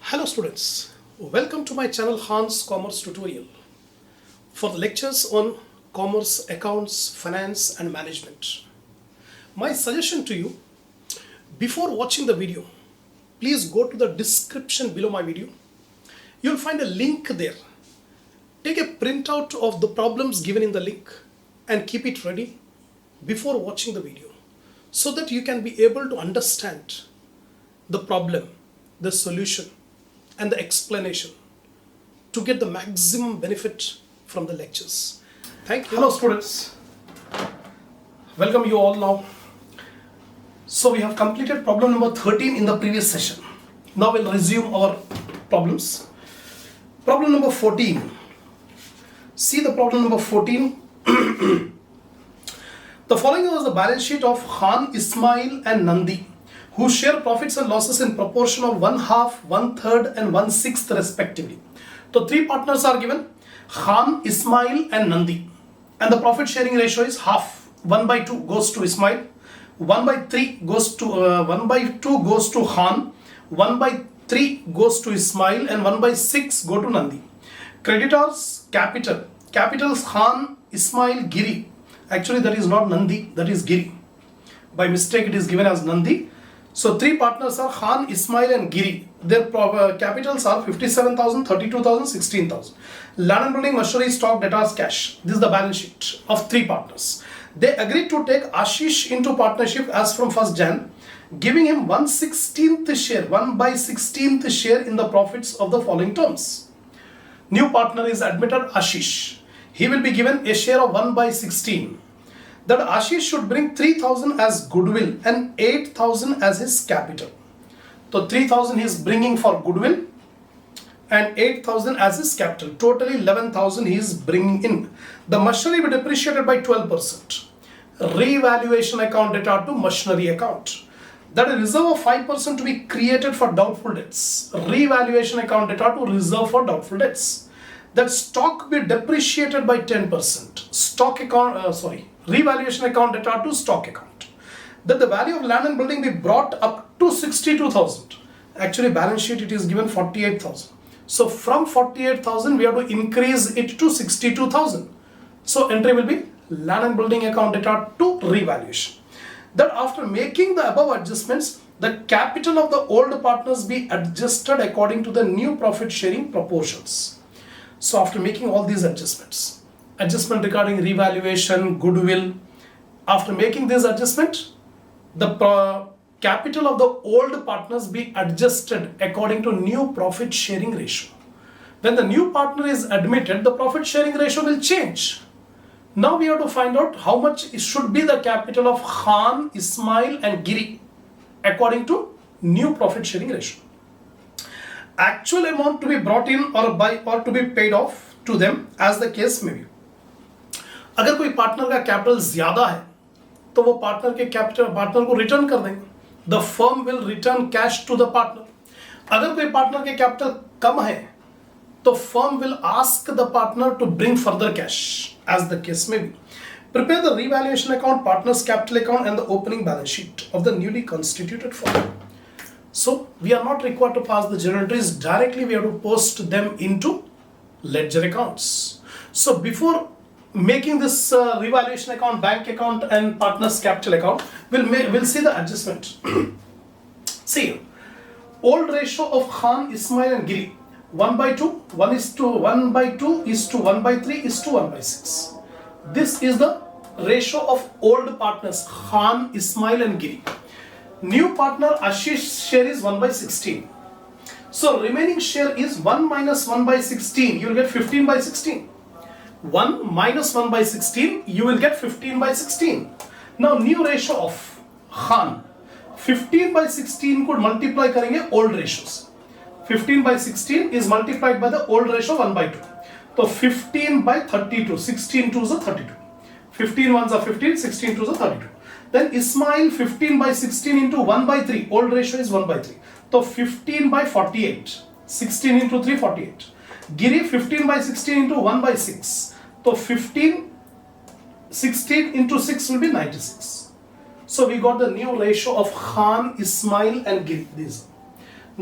Hello students, welcome to my channel Hans Commerce Tutorial for the lectures on commerce, accounts, finance and management. My suggestion to you, before watching the video, please go to the description below my video. You'll find a link there. Take a printout of the problems given in the link and keep it ready before watching the video so that you can be able to understand the problem, the solution and the explanation to get the maximum benefit from the lectures. Thank you. Hello students, welcome you all now. So we have completed problem number 13 in the previous session. Now we'll resume our problems. Problem number 14. See the problem number 14. The following was the balance sheet of Khan, Ismail and Nandi, who share profits and losses in proportion of 1/2, 1/3 and 1/6 respectively. So three partners are given, Khan, Ismail and Nandi, and the profit sharing ratio is half. 1/2 goes to Ismail, 1/3 goes to 1/2 goes to Khan, 1/3 goes to Ismail and 1/6 go to Nandi. Creditors, capitals Khan, Ismail, Giri. Actually that is not Nandi, that is Giri. By mistake it is given as Nandi. So three partners are Khan, Ismail and Giri. Their capitals are 57,000, 32,000, 16,000. Land and building, machinery, stock, debtors, cash. This is the balance sheet of three partners. They agreed to take Ashish into partnership as from 1st Jan, giving him 1/16th share, 1/16th share in the profits of the following terms. New partner is admitted, Ashish. He will be given a share of 1/16. That Ashish should bring 3,000 as goodwill and 8,000 as his capital. So 3,000 he is bringing for goodwill and 8,000 as his capital. Totally 11,000 he is bringing in. The machinery will be depreciated by 12%. Revaluation account data to machinery account. That a reserve of 5% to be created for doubtful debts. Revaluation account data to reserve for doubtful debts. That stock be depreciated by 10%. Revaluation account data to stock account. That the value of land and building be brought up to 62,000. Actually balance sheet it is given 48,000. So from 48,000 we have to increase it to 62,000. So entry will be land and building account data to revaluation. That after making the above adjustments, the capital of the old partners be adjusted according to the new profit sharing proportions. So after making all these adjustment regarding revaluation, goodwill, after making this adjustment, the capital of the old partners be adjusted according to new profit sharing ratio. When the new partner is admitted, the profit sharing ratio will change. Now we have to find out how much should be the capital of Khan, Ismail and Giri according to new profit sharing ratio. Actual amount to be brought in or to be paid off to them as the case may be. अगर कोई partner का capital ज्यादा है तो वो partner को return कर देंगे. The firm will return cash to the partner. अगर कोई पार्टनर के कैपिटल कम है तो firm will ask the partner to bring further cash as the case may be. Prepare the revaluation account, partners capital account and the opening balance sheet of the newly constituted firm. So we are not required to pass the journal entries directly. We have to post them into ledger accounts. So before making this revaluation account, bank account and partners capital account, we'll see the adjustment. See, old ratio of Khan, Ismail and Giri 1/2, 1/2 is to 1/3 is to 1/6. This is the ratio of old partners Khan, Ismail and Giri. New partner Ashish share is 1/16. So remaining share is 1 minus 1/16. You will get 15/16. 1 minus 1/16. You will get 15/16. Now new ratio of Khan. 15/16 could multiply करेंगे old ratios. 15/16 is multiplied by the old ratio 1/2. So 15/32. 16 2s are 32. 15 1s are 15. 16 2s are 32. Then Ismail 15/16 into 1/3. Old ratio is 1/3. So 15/48. 16 into 3 48. Giri 15/16 into 1/6. So 16 into 6 will be 96. So we got the new ratio of Khan, Ismail and Giri. These.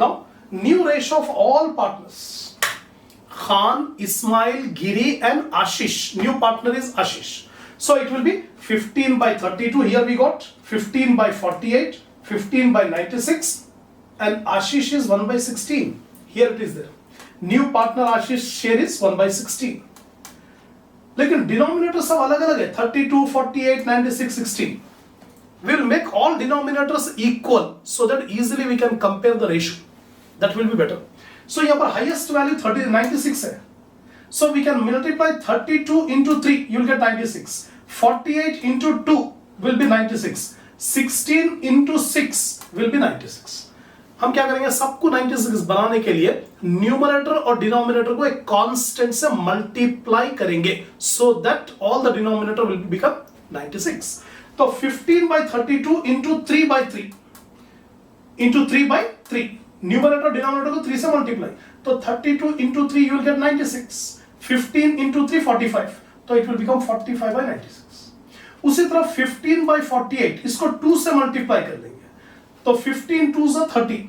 Now new ratio of all partners. Khan, Ismail, Giri and Ashish. New partner is Ashish. So it will be 15 by 32. Here we got 15 by 48, 15 by 96 and Ashish is 1 by 16. Here it is there. New partner Ashish share is 1 by 16. लेकिन denominator सब अलग अलग है 32, 48, 96, 16. We will make all denominators equal so that easily we can compare the ratio. That will be better. So यहाँ पर highest value 96 है. So we can multiply 32 into 3, you will get 96. 48 into 2 will be 96. 16 into 6 will be 96. हम क्या करेंगे, सबको 96 बनाने के लिए न्यूमरेटर और डिनोमिनेटर को एक कांस्टेंट से मल्टीप्लाई करेंगे so that all the denominator will become 96. तो 15 by 32 into 3 by 3 into 3 by 3 numerator denominator को 3 से मल्टीप्लाई, तो 32 into 3 you will get 96. 15 into 3 45, तो it will become 45 by 96. उसी तरह 15 by 48 इसको 2 से मल्टीप्लाई कर लेंगे, तो 15 2 से 30,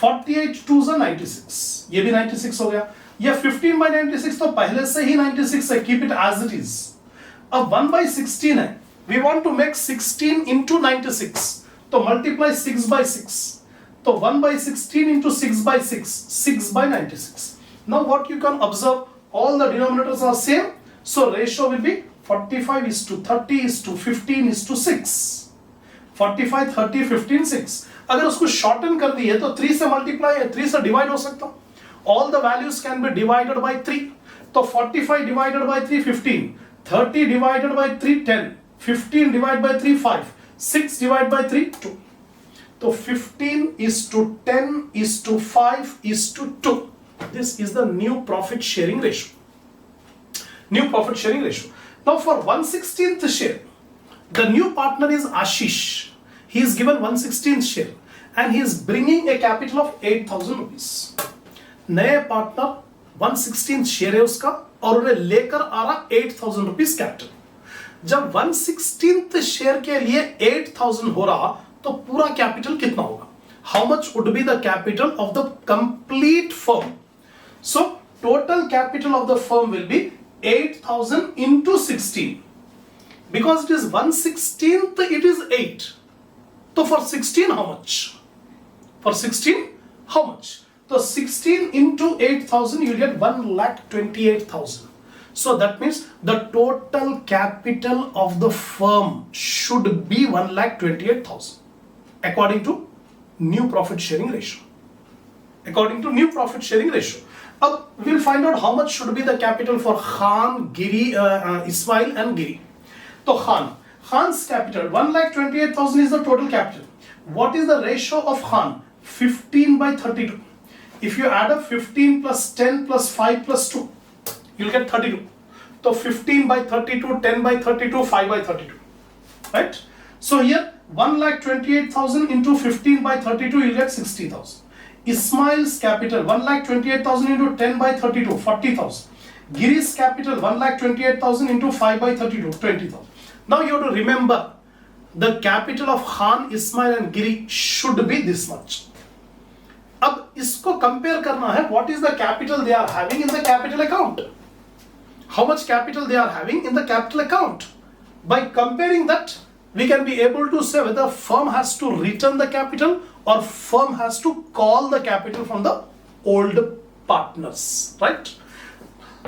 48 2 से 96, ये भी 96 हो गया. ये 15 by 96 तो पहले से ही 96 है, keep it as it is. अब 1 by 16 है, we want to make 16 into 96, तो multiply 6 by 6, तो 1 by 16 into 6 by 6, 6 by 96. Now what you can observe, all the denominators are same, so ratio will be 45 is to 30 is to 15 is to 6. 45, 30, 15, 6. अगर उसको shorten कर दिए तो 3 से multiply है, 3 से divide हो सकता. All the values can be divided by 3. तो 45 divided by 3 15, 30 divided by 3 10, 15 divided by 3 5, 6 divided by 3 2. तो 15 is to 10 is to 5 is to 2. This is the new profit sharing ratio. New profit sharing ratio. Now for 1/16th share, the new partner is Ashish. He is given 1/16th share and he is bringing a capital of 8,000 rupees. नए partner 1/16th share है उसका और उन्हें लेकर आ रहा 8,000 rupees capital. जब 1/16th share के लिए 8,000 हो रहा तो पूरा कैपिटल कितना होगा? How much would be the capital of the complete firm? So total capital of the firm will be 8,000 into 16. Because it is 1/16th, it is 8. So for 16 how much? For 16 how much? So 16 into 8,000 you get 1,28,000. So that means the total capital of the firm should be 1,28,000 according to new profit sharing ratio. According to new profit sharing ratio. Now we'll find out how much should be the capital for Khan, Giri, Ismail and Giri. So Khan's capital 1,28,000 is the total capital. What is the ratio of Khan? 15 by 32. If you add up 15 plus 10 plus 5 plus 2, you'll get 32. So 15 by 32, 10 by 32, 5 by 32. Right? So here 1,28,000 into 15 by 32, you'll get 60,000. Ismail's capital 1,28,000 into 10 by 32, 40,000. Giri's capital 1,28,000 into 5 by 32, 20,000. Now you have to remember the capital of Khan, Ismail and Giri should be this much. अब इसको compare करना है, what is the capital they are having in the capital account? How much capital they are having in the capital account? By comparing that, we can be able to say whether firm has to return the capital or firm has to call the capital from the old partners, right?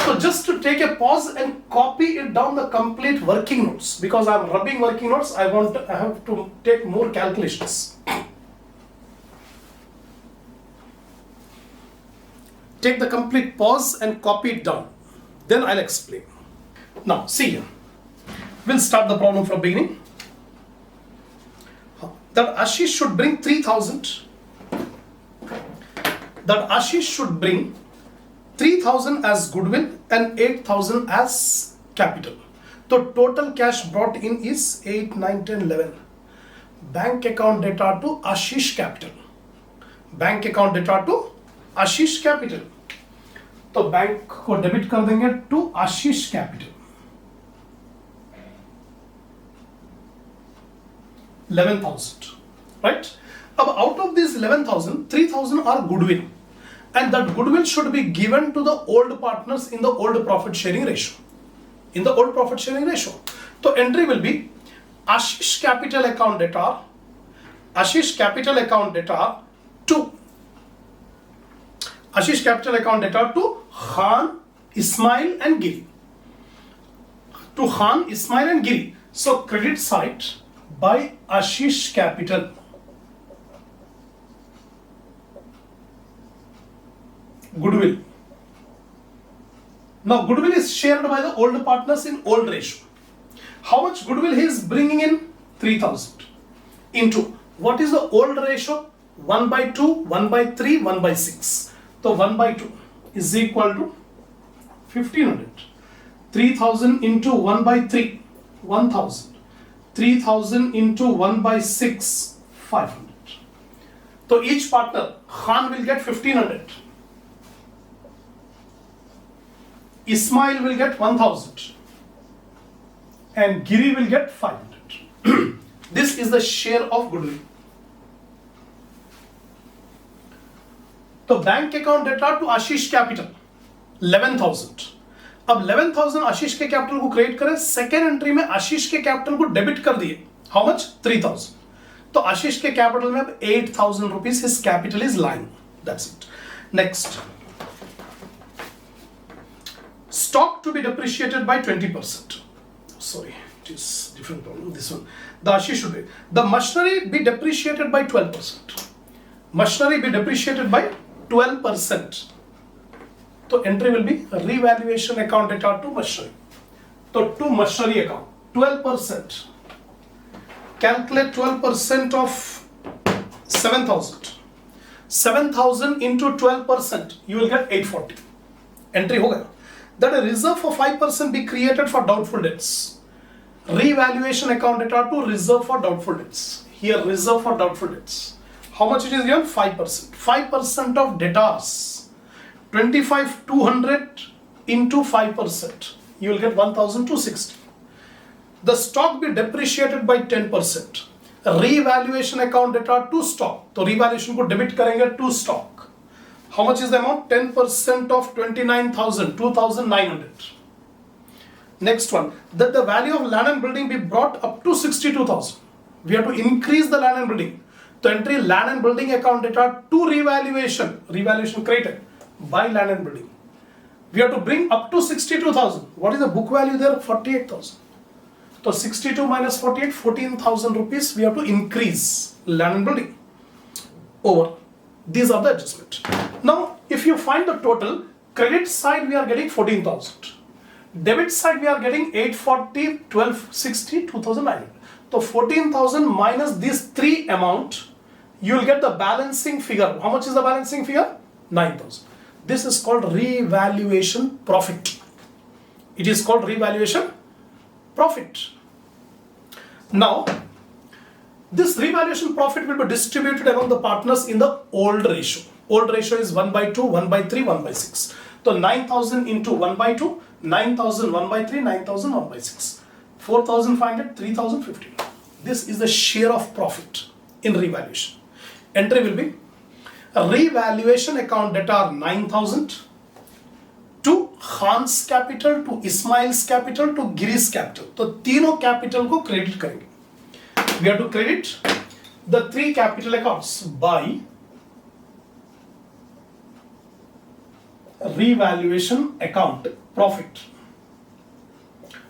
So just to take a pause and copy it down the complete working notes, because I am rubbing working notes, I have to take more calculations. Take the complete pause and copy it down. Then I'll explain. Now see here. We'll start the problem from beginning. That Ashish should bring 3,000. That Ashish should bring 3,000 as goodwill and 8,000 as capital. So total cash brought in is 8, 9, 10, 11. Bank account data to Ashish capital. Bank account data to Ashish capital. तो bank को debit कर देंगे to Ashish capital 11,000, right? अब out of this 11,000, 3,000 are goodwill and that goodwill should be given to the old partners in the old profit sharing ratio. In the old profit sharing ratio. So entry will be Ashish capital account debtor, Ashish capital account debtor to Ashish capital account debtor to Khan, Ismail and Giri. To Khan, Ismail and Giri. So credit side by Ashish capital. Goodwill. Now goodwill is shared by the old partners in old ratio. How much goodwill he is bringing in? 3000 into what is the old ratio? 1 by 2, 1 by 3, 1 by 6. So 1 by 2 is equal to 1500. 3000 into 1 by 3, 1000. 3000 into 1 by 6, 500. So each partner, Khan will get 1500. Ismail will get 1000 and Giri will get 500. This is the share of goodwill. तो bank account डेटा to Ashish capital 11,000. अब 11,000 आशीष के capital को credit करें, second entry में आशीष के capital को debit कर दिए. How much? 3,000. तो आशीष के कैपिटल में अब 8,000 rupees his capital is lying. That's it. Next, stock to be depreciated by 20%. Sorry, it is different problem. This one, the Ashish should be the machinery be depreciated by 12%. Machinery be depreciated by 12%. So entry will be revaluation account data to machinery. So to machinery account 12%. Calculate 12% of 7,000. 7,000 into 12%. You will get 840. Entry हो गया. That a reserve for 5% be created for doubtful debts. Revaluation account data to reserve for doubtful debts. Here reserve for doubtful debts. How much it is given? 5%. 5% of debtors. 25,200 into 5%. You will get 1,260. The stock be depreciated by 10%. Revaluation account data to stock. तो revaluation को debit करेंगे to stock. How much is the amount? 10% of 29,000, 2,900. Next one, that the value of land and building be brought up to 62,000. We have to increase the land and building. To entry land and building account data to revaluation. Revaluation created by land and building. We have to bring up to 62,000. What is the book value there? 48,000. So 62 minus 48, 14,000 rupees. We have to increase land and building. Over. These are the adjustment. Now, if you find the total, credit side we are getting 14,000. Debit side we are getting 840, 1260, 2,900. So 14,000 minus these three amount, you will get the balancing figure. How much is the balancing figure? 9,000. This is called revaluation profit. It is called revaluation profit. Now, this revaluation profit will be distributed among the partners in the old ratio. Old ratio is 1 by 2, 1 by 3, 1 by 6. So 9,000 into 1 by 2, 9,000 1 by 3, 9,000 1 by 6. 4,500, 3,050. This is the share of profit in revaluation. Entry will be a revaluation account debtor 9,000 to Khan's capital, to Ismail's capital, to Giri's capital. तो तीनों capital को credit करेंगे. We have to credit the three capital accounts by revaluation account profit.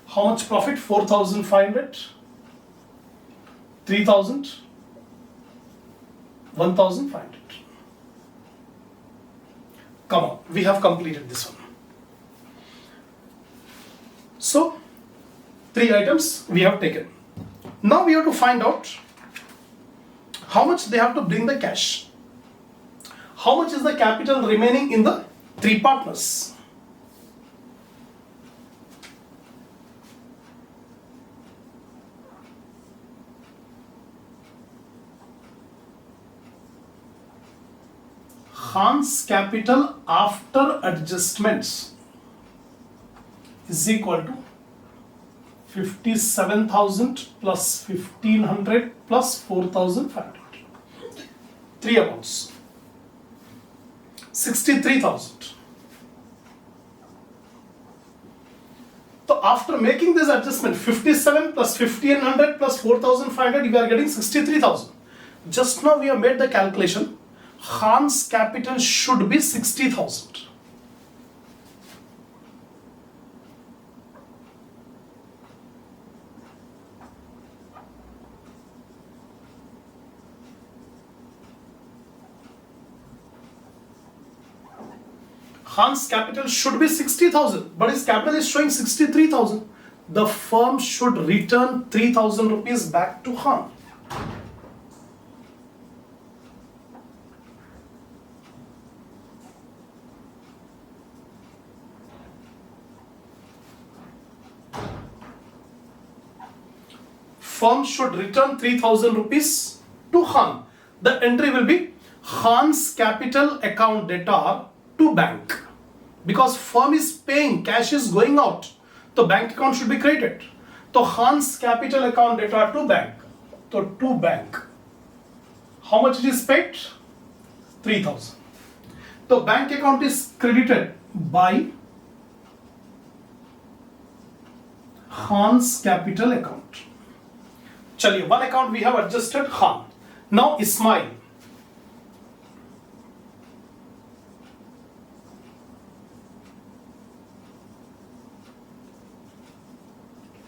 How much profit? 4,500, 3,000, 1,500. Come on, we have completed this one. So, three items we have taken. Now we have to find out how much they have to bring the cash. How much is the capital remaining in the three partners? Khan's capital after adjustments is equal to 57,000 plus 1,500 plus 4,500. Three amounts. 63,000. So after making this adjustment, 57 plus 1500 plus 4500, we are getting 63,000. Just now we have made the calculation. Khan's capital should be 60,000. Khan's capital should be 60,000, but his capital is showing 63,000. The firm should return 3,000 rupees back to Khan. Firm should return 3,000 rupees to Khan. The entry will be Khan's capital account debtor to bank. Because firm is paying, cash is going out, the bank account should be created. So Khan's capital account debtor to bank. So to bank. How much it is paid? 3,000. The bank account is credited by Khan's capital account. Chaliye, one account we have adjusted Khan. Now Ismail.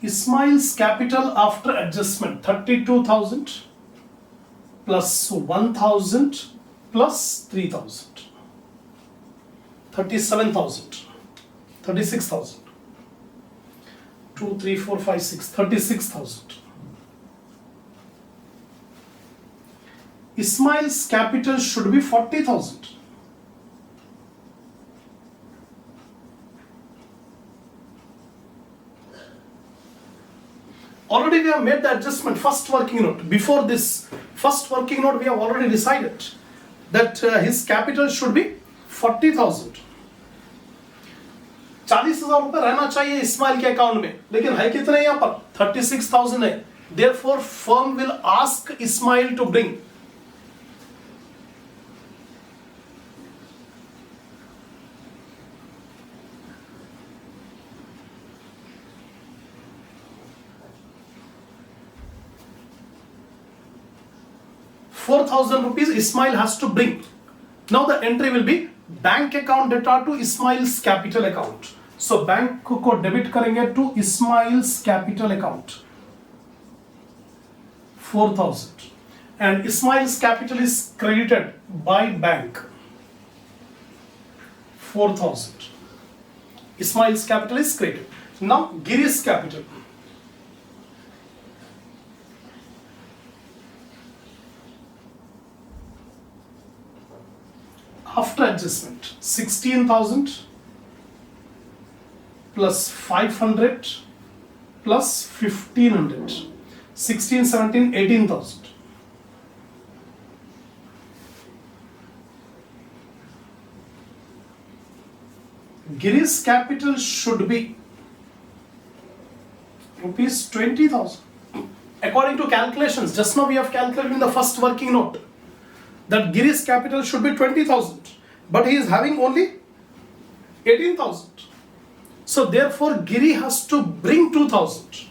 Ismail's capital after adjustment 32,000 plus 1,000 plus 3,000. 37,000. 36,000. 2, 3, 4, 5, 6. 36,000. Ismail's capital should be 40,000. Already we have made the adjustment, first working note. Before this first working note, we have already decided that his capital should be 40,000. 40,000 रुपए रहना चाहिए इस्माइल के account में, लेकिन है कितने यहाँ पर 36,000 है. Therefore, firm will ask Ismail to bring ₹4,000 Ismail has to bring. Now the entry will be bank account debtor to Ismail's capital account. So bank को debit करेंगे to Ismail's capital account 4,000 and Ismail's capital is credited by bank 4,000. Ismail's capital is credited. Now Giri's capital. After adjustment 16,000 plus 500 plus 1,500, 16, 17, 18,000. Giri's capital should be rupees 20,000. According to calculations, just now we have calculated in the first working note that Giri's capital should be 20,000, but he is having only 18,000. So therefore Giri has to bring 2,000.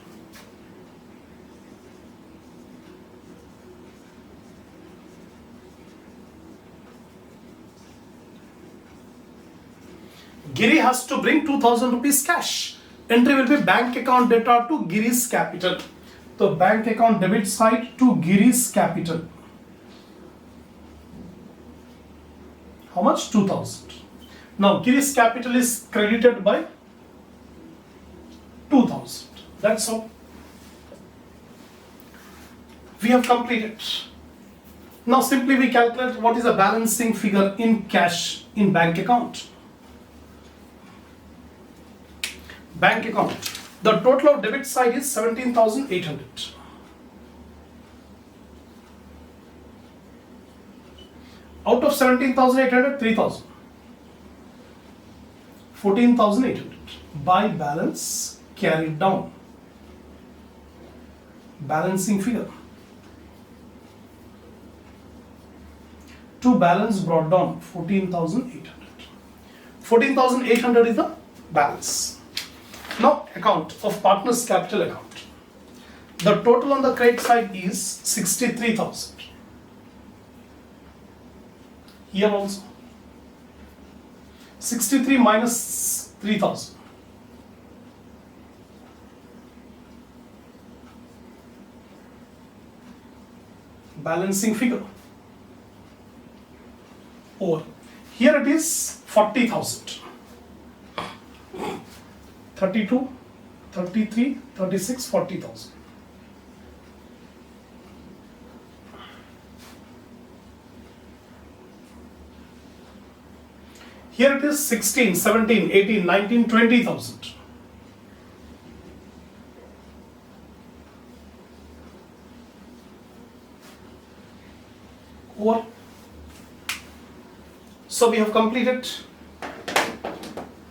Giri has to bring 2,000 rupees cash. Entry will be bank account debtor to Giri's capital. So bank account debit side to Giri's capital. How much? 2,000. Now Giri's capital is credited by 2,000. That's all. We have completed. Now simply we calculate what is the balancing figure in cash in bank account. Bank account. The total of debit side is 17,800. Out of 17,800, 3,000. 14,800. By balance carried down. Balancing figure. to balance brought down 14,800. 14,800 is the balance. Now account of partners capital account. The total on the credit side is 63,000. Here also 63 minus 3,000. Balancing figure. Or here it is 40,000. 32, 33, 36, 40,000. Here it is 16, 17, 18, 19, 20,000. Or so we have completed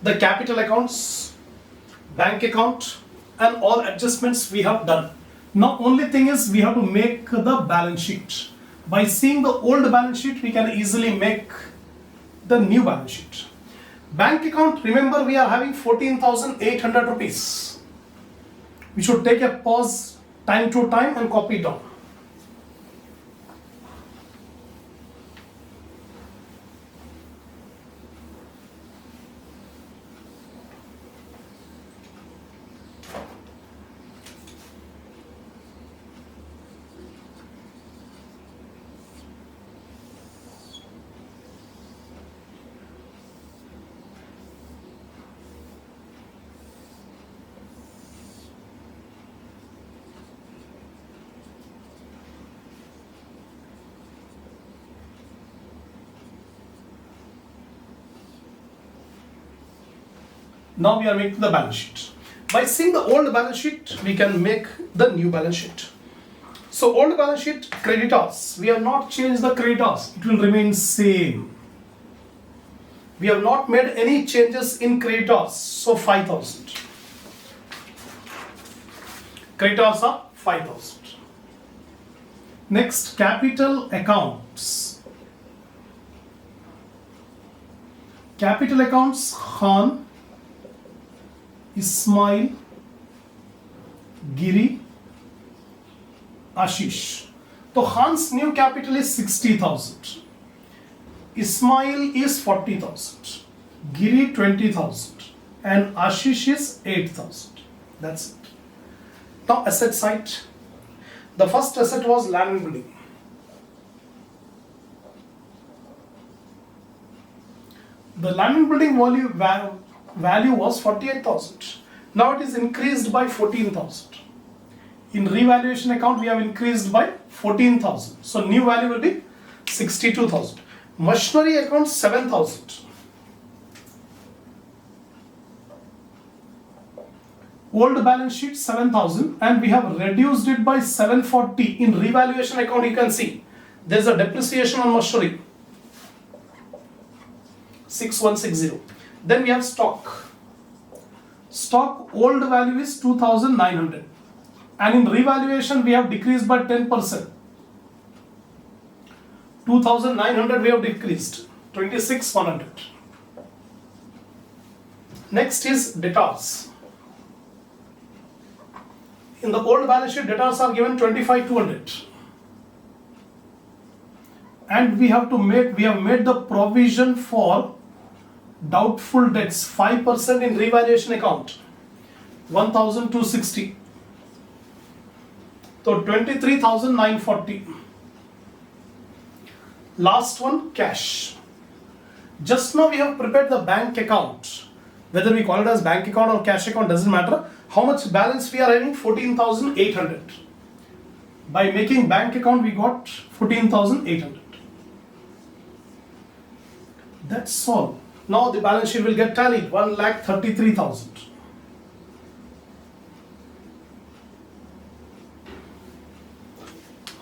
the capital accounts, bank account, and all adjustments we have done. Now only thing is we have to make the balance sheet. By seeing the old balance sheet, we can easily make the new balance sheet. Bank account, remember we are having 14,800 rupees. We should take a pause time to time and copy it down. Now we are making the balance sheet. By seeing the old balance sheet, we can make the new balance sheet. So old balance sheet, creditors, we have not changed the creditors, it will remain same. We have not made any changes in creditors, so 5,000. Creditors are 5,000. Next, capital accounts. Capital accounts, Khan, Ismail, Giri, Ashish. So Khan's new capital is 60,000. Ismail is 40,000. Giri 20,000. And Ashish is 8,000. That's it. Now asset side. The first asset was land and building. The land and building value was 48,000. Now it is increased by 14,000. In revaluation account, we have increased by 14,000. So new value will be 62,000. Machinery account 7,000. Old balance sheet 7,000 and we have reduced it by 740. In revaluation account, you can see there is a depreciation on machinery 6160. Then we have stock. Stock old value is 2,900 and in revaluation we have decreased by 10%. 2,900 we have decreased, 26,100. Next is debtors. In the old balance sheet, debtors are given 25,200. And we have made the provision for doubtful debts 5% in revaluation account 1,260. So 23,940. Last one, cash. Just now we have prepared the bank account. Whether we call it as bank account or cash account doesn't matter. How much balance we are having? 14,800. By making bank account we got 14,800. That's all. Now the balance sheet will get tallied, 1,33,000.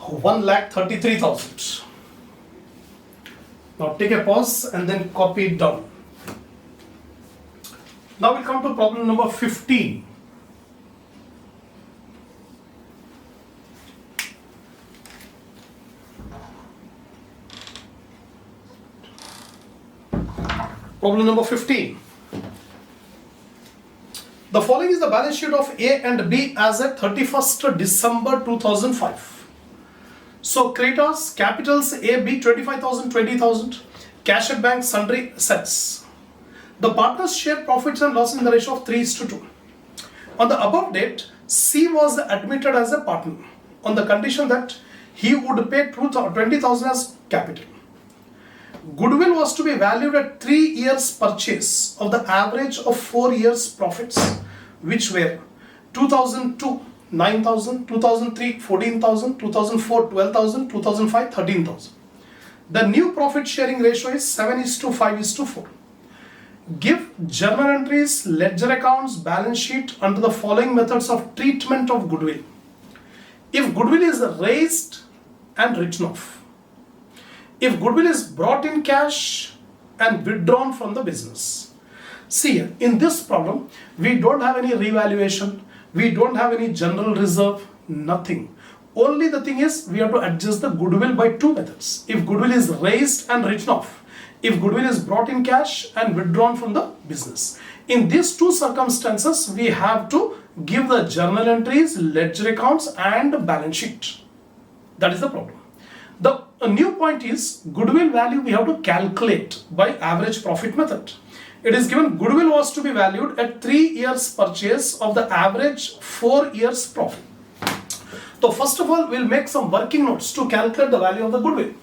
Oh, 1,33,000. Now take a pause and then copy it down. Now we come to problem number 15. Problem number 15. The following is the balance sheet of A and B as at 31st December 2005. So creditors, capitals A, B 25,000, 20,000, cash at bank, sundry assets. The partners share profits and losses in the ratio of 3:2. On the above date, C was admitted as a partner on the condition that he would pay 20,000 as capital. Goodwill was to be valued at 3 years purchase of the average of 4 years profits, which were 2002 9,000, 2003 14,000, 2004 12,000, 2005 13,000. The new profit sharing ratio is 7:5:4. Give journal entries, ledger accounts, balance sheet under the following methods of treatment of goodwill. If goodwill is raised and written off. If goodwill is brought in cash and withdrawn from the business. See, in this problem, we don't have any revaluation, we don't have any general reserve, nothing. Only the thing is, we have to adjust the goodwill by two methods. If goodwill is raised and written off, if goodwill is brought in cash and withdrawn from the business. In these two circumstances, we have to give the journal entries, ledger accounts and balance sheet. That is the problem. The new point is goodwill value we have to calculate by average profit method. It is given goodwill was to be valued at 3 years purchase of the average 4 years profit. So first of all, we'll make some working notes to calculate the value of the goodwill.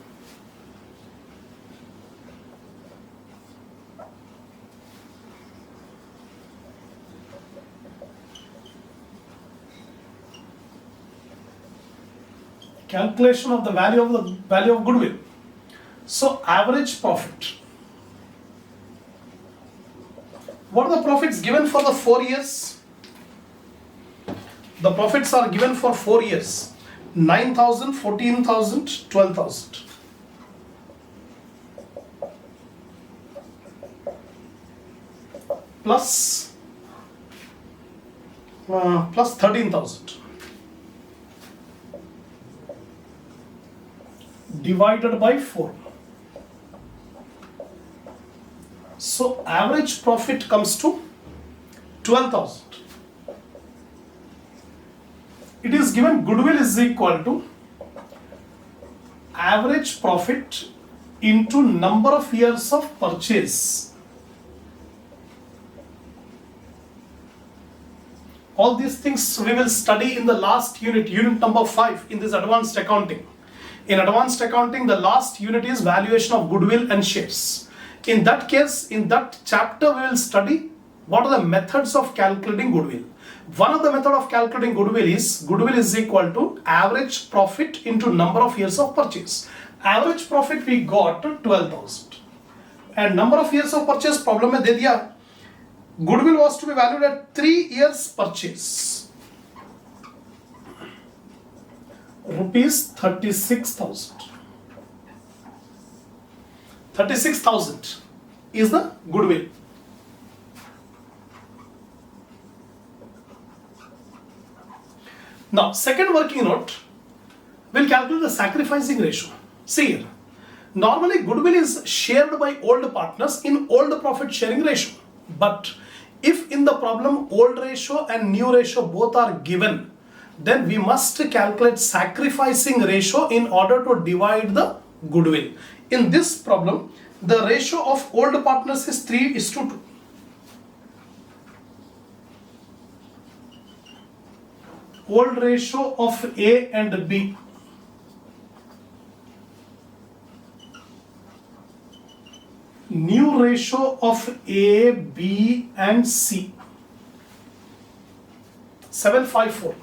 Calculation of the value of goodwill. So average profit. What are the profits given for the 4 years? The profits are given for 4 years. 9,000, 14,000, 12,000. Plus 13,000. Divided by 4. So average profit comes to 12,000. It is given goodwill is equal to average profit into number of years of purchase. All these things we will study in the last unit, unit number 5 in this advanced accounting. In advanced accounting, the last unit is valuation of goodwill and shares. In that case, in that chapter, we will study what are the methods of calculating goodwill. One of the method of calculating goodwill is equal to average profit into number of years of purchase. Average profit we got 12,000. And number of years of purchase problem में दे दिया. Goodwill was to be valued at 3 years purchase. Rupees 36,000. 36,000 is the goodwill. Now, second working note, we'll calculate the sacrificing ratio. See here, normally goodwill is shared by old partners in old profit sharing ratio. But if in the problem old ratio and new ratio both are given, then we must calculate sacrificing ratio in order to divide the goodwill. In this problem, the ratio of old partners is 3:2. Old ratio of A and B. New ratio of A, B and C. 7:5:4.